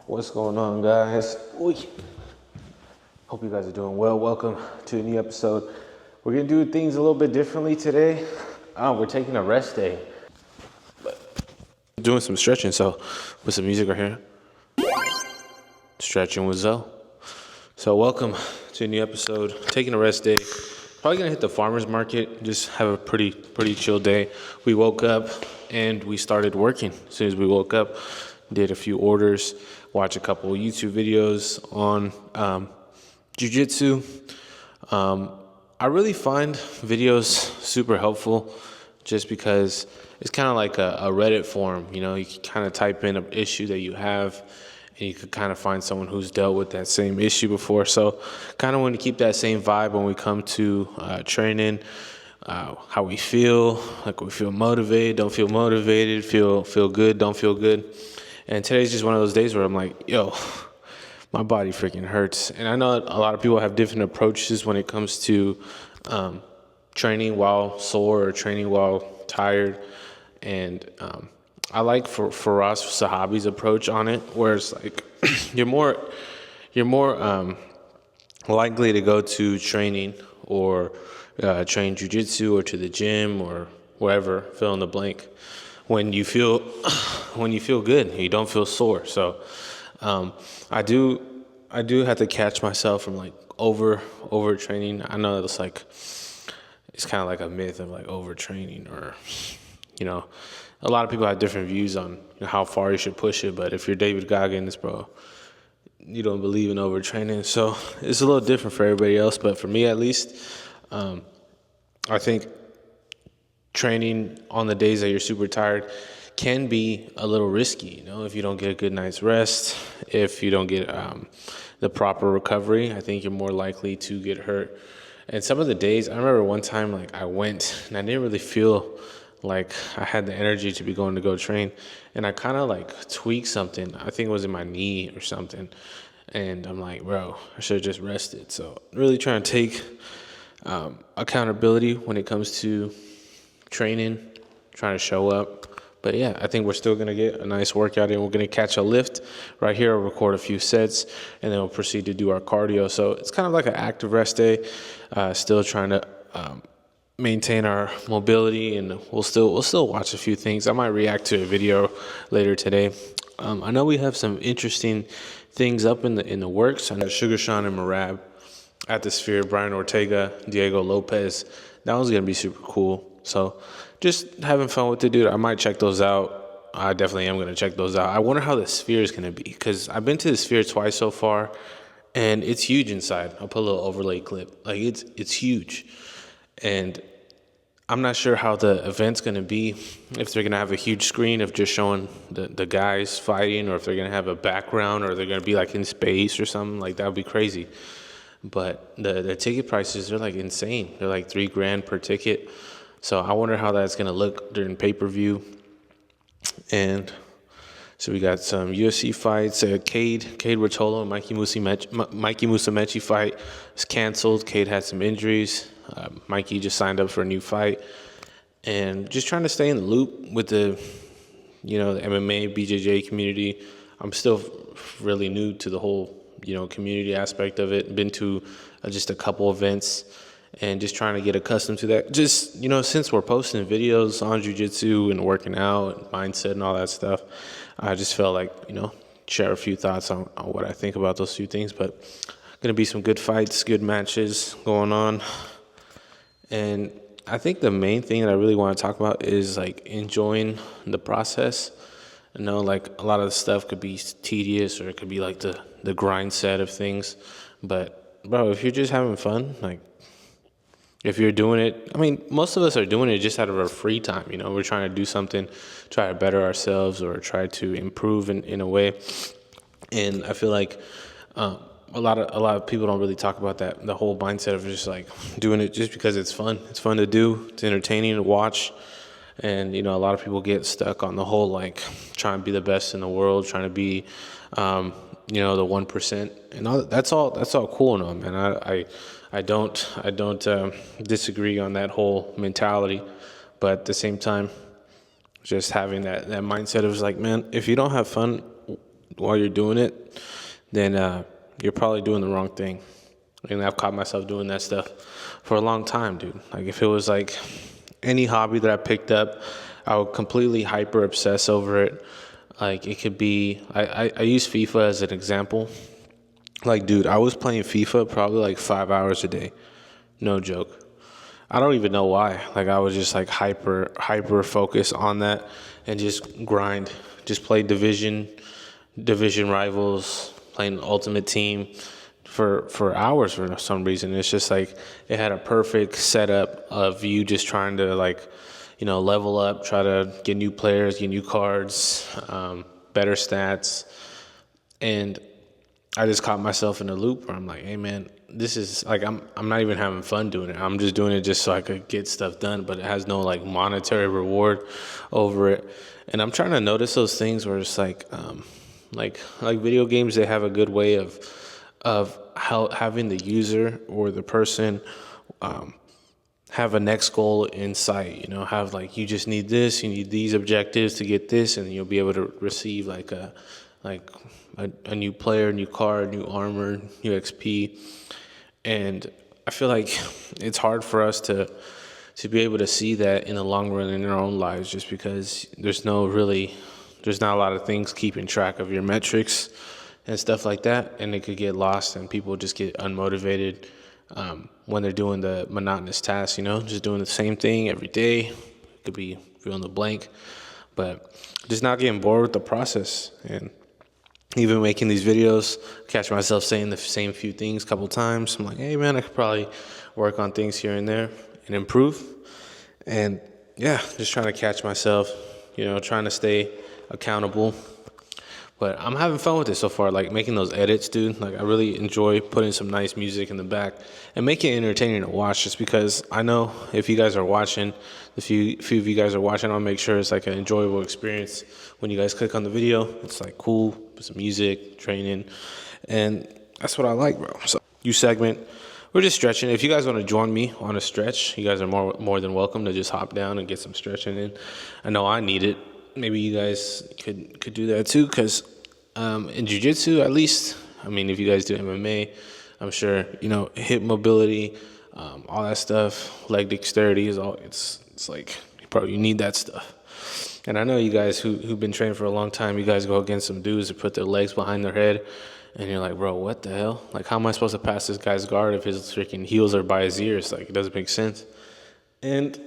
What's going on, guys? Oy. Hope you guys are doing well. Welcome to a new episode. We're gonna do things a little bit differently today. We're taking a rest day. Doing some stretching, so with some music right here. Stretching with Zoe. So welcome to a new episode. Taking a rest day. Probably gonna hit the farmer's market. Just have a pretty chill day. We woke up and we started working. As soon as we woke up, did a few orders, watch a couple of YouTube videos on Jiu-Jitsu. I really find videos super helpful just because it's kind of like a Reddit forum. You know, you can kind of type in an issue that you have and you could kind of find someone who's dealt with that same issue before. So kind of want to keep that same vibe when we come to training, how we feel, like we feel motivated, don't feel motivated, feel good, don't feel good. And today's just one of those days where I'm like, yo, my body freaking hurts. And I know a lot of people have different approaches when it comes to training while sore or training while tired. And I like Faraz Sahabi's approach on it, where it's like you're more likely to go to training or train jiu-jitsu or to the gym or wherever, fill in the blank, when you feel good and you don't feel sore. So I do have to catch myself from like overtraining. I know it's kind of like a myth of like overtraining, or you know, a lot of people have different views on how far you should push it. But if you're David Goggins, bro, you don't believe in overtraining. So it's a little different for everybody else. But for me, at least, I think training on the days that you're super tired can be a little risky. You know, if you don't get a good night's rest, if you don't get the proper recovery, I think you're more likely to get hurt. And some of the days, I remember one time, like I went and I didn't really feel like I had the energy to be going to go train, and I kind of like tweaked something. I think it was in my knee or something, and I'm like, bro, I should have just rested. So really trying to take accountability when it comes to training, trying to show up. But yeah, I think we're still going to get a nice workout in. We're going to catch a lift right here. I'll record a few sets, and then we'll proceed to do our cardio. So it's kind of like an active rest day, still trying to maintain our mobility, and we'll still watch a few things. I might react to a video later today. I know we have some interesting things up in the works. I know Sugar Sean and Marab at the Sphere, Brian Ortega, Diego Lopez. That one's going to be super cool. So just having fun with it, dude. I might check those out. I definitely am going to check those out. I wonder how the Sphere is going to be, because I've been to the Sphere twice so far, and it's huge inside. I'll put a little overlay clip. Like it's huge. And I'm not sure how the event's going to be, if they're going to have a huge screen of just showing the guys fighting, or if they're going to have a background, or they're going to be like in space or something. Like that would be crazy. But the ticket prices, they're like insane. They're like $3,000 per ticket. So I wonder how that's going to look during pay-per-view. And so we got some UFC fights. Cade Rotolo and Mikey Musumeci fight is canceled. Cade had some injuries. Mikey just signed up for a new fight. And just trying to stay in the loop with the MMA, BJJ community. I'm still really new to the whole, community aspect of it. Been to just a couple events and just trying to get accustomed to that. Just, since we're posting videos on jiu-jitsu and working out and mindset and all that stuff, I just felt like, share a few thoughts on what I think about those few things. But going to be some good fights, good matches going on. And I think the main thing that I really want to talk about is like enjoying the process. I know like a lot of the stuff could be tedious, or it could be like the grind set of things. But bro, if you're just having fun, like if you're doing it, I mean, most of us are doing it just out of our free time. We're trying to do something, try to better ourselves, or try to improve in a way. And I feel like a lot of people don't really talk about that, the whole mindset of just like doing it just because it's fun. It's fun to do. It's entertaining to watch. And, a lot of people get stuck on the whole, like, trying to be the best in the world, trying to be, the 1%. And that's all cool and all, man. I don't disagree on that whole mentality. But at the same time, just having that mindset of like, man, if you don't have fun while you're doing it, then you're probably doing the wrong thing. And I've caught myself doing that stuff for a long time, dude. Like if it was like any hobby that I picked up, I would completely hyper obsess over it. Like it could be, I use FIFA as an example. Like, dude, I was playing FIFA probably like 5 hours a day. No joke. I don't even know why. Like I was just like hyper focused on that and just grind. Just play division rivals, playing Ultimate Team for hours for some reason. It's just like it had a perfect setup of you just trying to like, level up, try to get new players, get new cards, better stats. And I just caught myself in a loop where I'm like, hey man, this is like I'm not even having fun doing it. I'm just doing it just so I could get stuff done, but it has no like monetary reward over it. And I'm trying to notice those things where it's like video games, they have a good way of how having the user or the person have a next goal in sight. Have like, you just need this, you need these objectives to get this, and you'll be able to receive like a new player, new card, new armor, new XP. And I feel like it's hard for us to be able to see that in the long run in our own lives, just because there's not a lot of things keeping track of your metrics and stuff like that, and it could get lost and people just get unmotivated when they're doing the monotonous tasks, just doing the same thing every day. It could be fill in the blank, but just not getting bored with the process. And even making these videos, catch myself saying the same few things a couple times. I'm like, hey man, I could probably work on things here and there and improve. And yeah, just trying to catch myself, trying to stay accountable. But I'm having fun with it so far, like making those edits, dude. Like I really enjoy putting some nice music in the back and making it entertaining to watch, just because I know if you guys are watching, if few of you guys are watching, I'll make sure it's like an enjoyable experience. When you guys click on the video, it's like cool, with some music, training, and that's what I like, bro. So you segment, we're just stretching. If you guys want to join me on a stretch, you guys are more than welcome to just hop down and get some stretching in. I know I need it. Maybe you guys could do that too, because in Jiu-Jitsu, at least, I mean, if you guys do MMA, I'm sure, hip mobility, all that stuff, leg dexterity is all, it's like, you need that stuff. And I know you guys who've been training for a long time, you guys go against some dudes that put their legs behind their head, and you're like, bro, what the hell? Like, how am I supposed to pass this guy's guard if his freaking heels are by his ears? Like, it doesn't make sense. And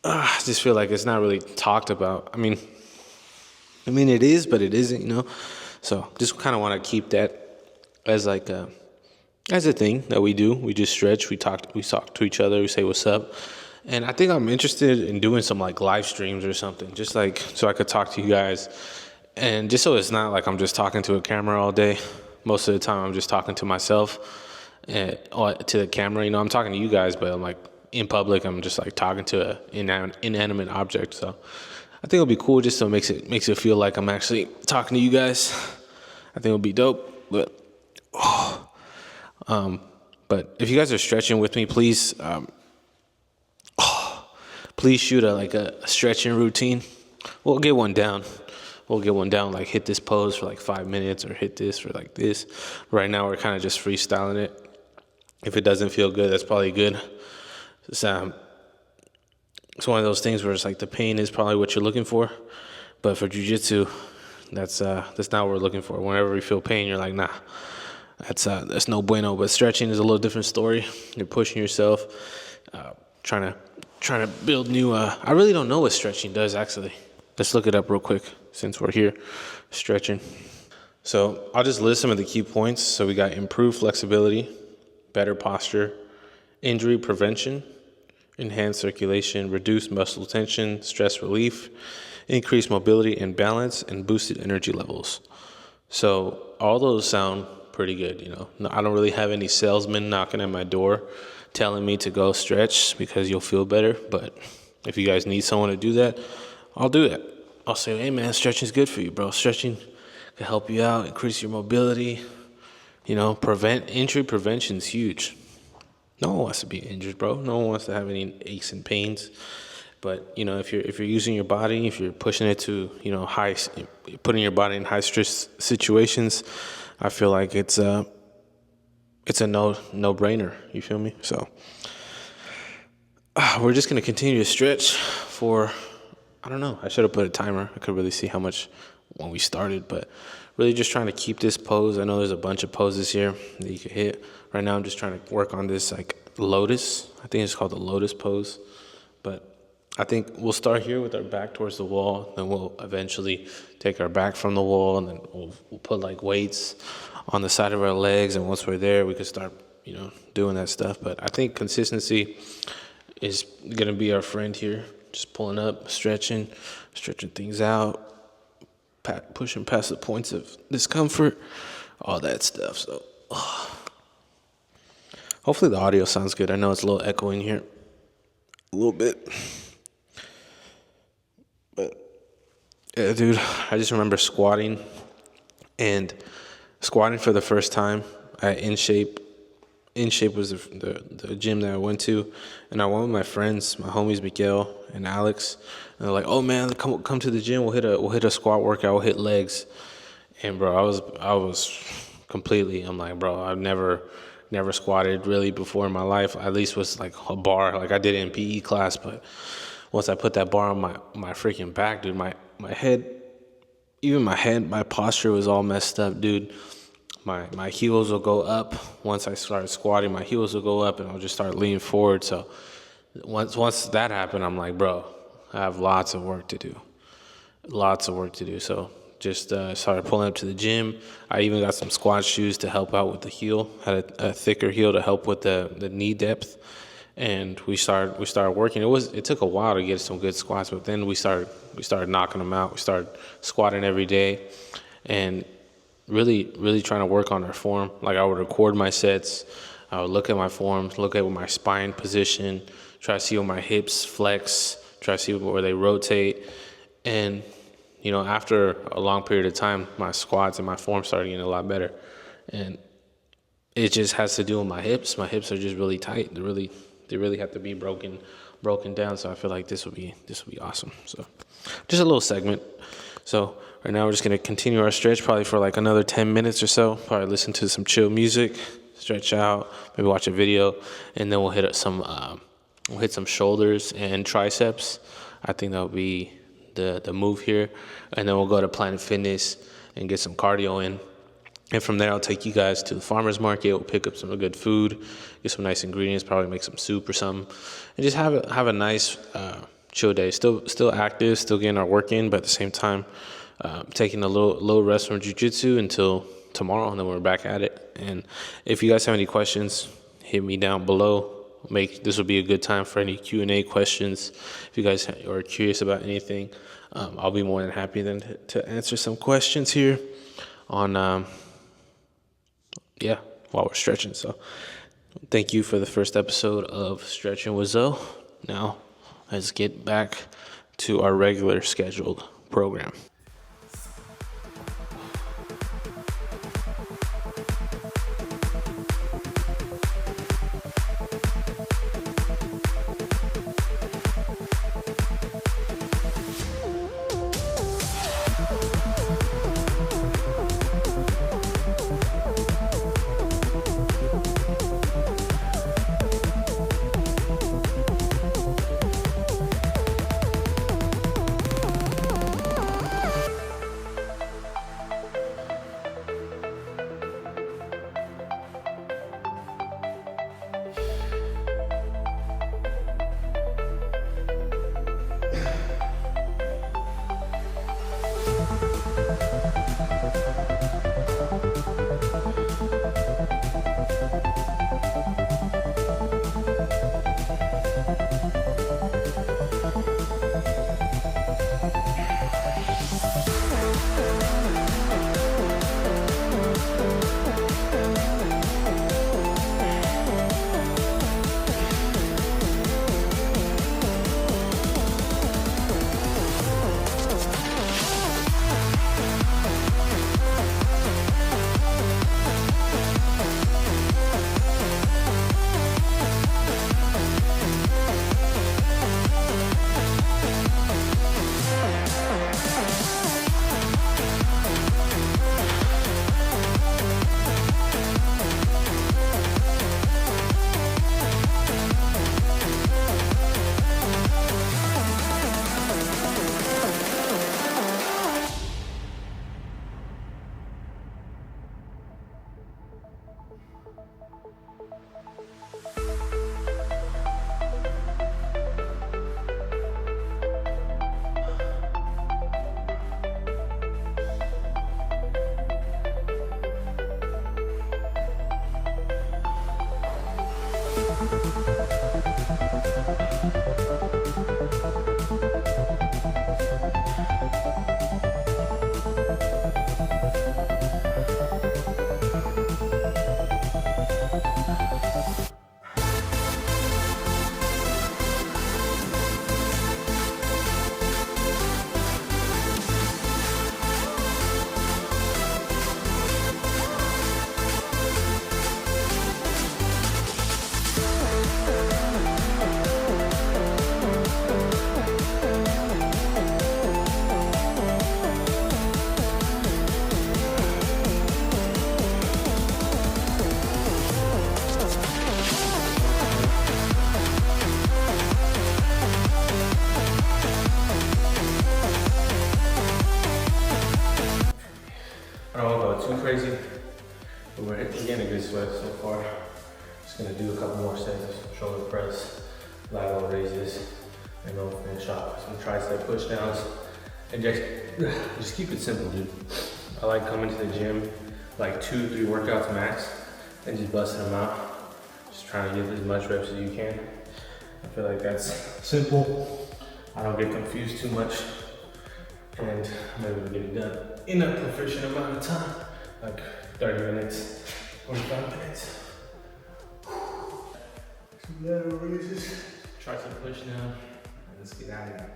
I just feel like it's not really talked about. I mean, it is, but it isn't, So just kind of want to keep that as like as a thing that we do. We just stretch, we talk to each other, we say what's up. And I think I'm interested in doing some like live streams or something, just like so I could talk to you guys, and just so it's not like I'm just talking to a camera all day. Most of the time I'm just talking to myself or to the camera. I'm talking to you guys, but I'm like in public, I'm just like talking to an inanimate object. So I think it'll be cool, just so it makes it feel like I'm actually talking to you guys. I think it'll be dope. But if you guys are stretching with me, please shoot a stretching routine. We'll get one down. Like hit this pose for like 5 minutes, or hit this for like this. Right now we're kind of just freestyling it. If it doesn't feel good, that's probably good. It's one of those things where it's like the pain is probably what you're looking for. But for jiu-jitsu, that's not what we're looking for. Whenever we feel pain, you're like, nah, that's no bueno. But stretching is a little different story. You're pushing yourself, trying to build new. I really don't know what stretching does, actually. Let's look it up real quick since we're here. Stretching. So I'll just list some of the key points. So we got improved flexibility, better posture, injury prevention, enhanced circulation, reduced muscle tension, stress relief, increased mobility and balance, and boosted energy levels. So all those sound pretty good, I don't really have any salesmen knocking at my door telling me to go stretch because you'll feel better. But if you guys need someone to do that, I'll do that. I'll say, hey man, stretching's good for you, bro. Stretching can help you out, increase your mobility, injury prevention's huge. No one wants to be injured, bro. No one wants to have any aches and pains. But if you're using your body, if you're pushing it to putting your body in high stress situations, I feel like it's a no brainer. You feel me? So we're just gonna continue to stretch for, I don't know. I should have put a timer. I could really see how much when we started, but really just trying to keep this pose. I know there's a bunch of poses here that you could hit. Right now I'm just trying to work on this like lotus. I think it's called the lotus pose. But I think we'll start here with our back towards the wall. Then we'll eventually take our back from the wall, and then we'll put like weights on the side of our legs. And once we're there, we can start, doing that stuff. But I think consistency is going to be our friend here. Just pulling up, stretching things out, pushing past the points of discomfort, all that stuff. So hopefully the audio sounds good. I know it's a little echoing here, a little bit. But yeah, dude, I just remember squatting for the first time at In Shape. In Shape was the gym that I went to, and I went with my friends, my homies Miguel and Alex, and they're like, "Oh man, come to the gym. We'll hit a squat workout. We'll hit legs." And bro, I was completely. I'm like, bro, I've never squatted really before in my life. At least was like a bar, like I did it in PE class. But once I put that bar on my freaking back, dude, my head, my posture was all messed up, dude. My heels will go up. Once I start squatting, my heels will go up, and I'll just start leaning forward. So once that happened, I'm like, bro, I have lots of work to do. So just started pulling up to the gym. I even got some squat shoes to help out with the heel. Had a thicker heel to help with the knee depth. And we started working. It took a while to get some good squats, but then we started knocking them out. We started squatting every day, and really trying to work on our form. Like I would record my sets, I would look at my form, look at my spine position, try to see where my hips flex, try to see where they rotate. And after a long period of time, my squats and my form started getting a lot better. And it just has to do with my hips. My hips are just really tight. They really have to be broken down. So I feel like this will be awesome. So just a little segment. So right now we're just going to continue our stretch probably for like another 10 minutes or so. Probably listen to some chill music, stretch out, maybe watch a video, and then we'll hit some shoulders and triceps. I think that'll be the move here. And then we'll go to Planet Fitness and get some cardio in. And from there, I'll take you guys to the farmer's market. We'll pick up some good food, get some nice ingredients, probably make some soup or something, and just have a nice chill day. Still active, still getting our work in, but at the same time, taking a little rest from Jiu-Jitsu until tomorrow, and then we're back at it. And if you guys have any questions, hit me down below. This will be a good time for any Q&A questions. If you guys are curious about anything, I'll be more than happy then to answer some questions here on while we're stretching. So thank you for the first episode of Stretching with Zoe. Now let's get back to our regular scheduled program. too crazy, but we're getting a good sweat so far. Just gonna do a couple more sets, shoulder press, lateral raises, and then we'll finish off some tricep push downs. And just keep it simple, dude. I like coming to the gym, like 2-3 workouts max, and just busting them out. Just trying to get as much reps as you can. I feel like that's simple. I don't get confused too much, and I'm able to get it done in a proficient amount of time, like 30 minutes, 45 minutes. Some lateral raises, tricep push down, and let's get out of here.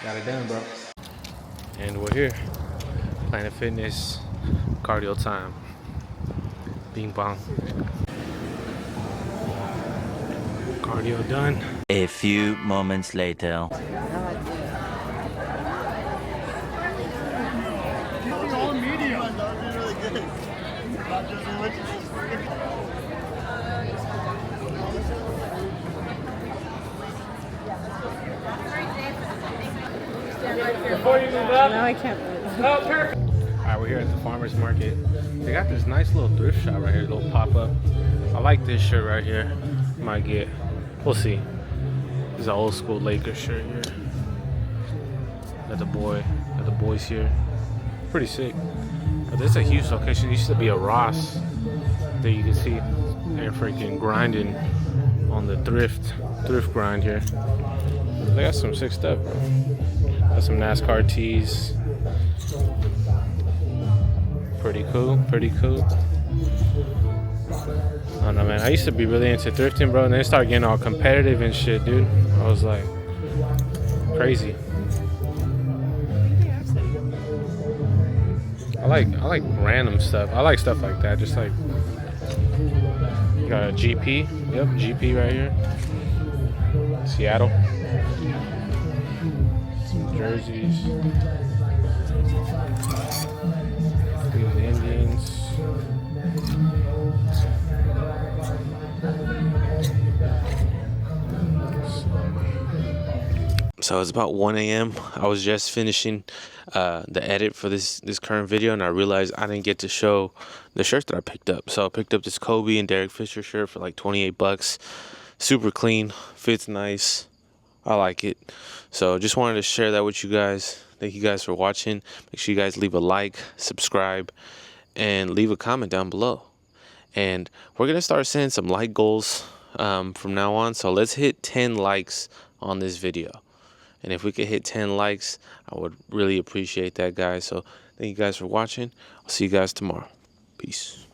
Got it done, bro. And we're here. Planet Fitness, cardio time. Bing bong. Cardio done. A few moments later. All medium. That was really good. Not just Before you move up. No, I can't move. Oh, perfect. Alright, we're here at the farmer's market. They got this nice little thrift shop right here, little pop-up. I like this shirt right here. Might get, we'll see. This is an old school Lakers shirt here. Got the boys here. Pretty sick. But this is a huge location. It used to be a Ross. There you can see they're freaking grinding on the thrift grind here. They got some sick stuff, bro. Got some NASCAR tees. Pretty cool, pretty cool. I don't know, man. I used to be really into thrifting, bro, and then it started getting all competitive and shit, dude. I was like, crazy. I like random stuff. I like stuff like that. Just like, you got a GP. Yep, GP right here. Seattle. Some jerseys. Cleveland Indians. So it's about 1 a.m. I was just finishing the edit for this current video, and I realized I didn't get to show the shirts that I picked up. So I picked up this Kobe and Derek Fisher shirt for like 28 bucks. Super clean, fits nice. I like it. So just wanted to share that with you guys. Thank you guys for watching. Make sure you guys leave a like, subscribe, and leave a comment down below. And we're gonna start setting some like goals from now on. So let's hit 10 likes on this video. And if we could hit 10 likes, I would really appreciate that, guys. So thank you guys for watching. I'll see you guys tomorrow. Peace.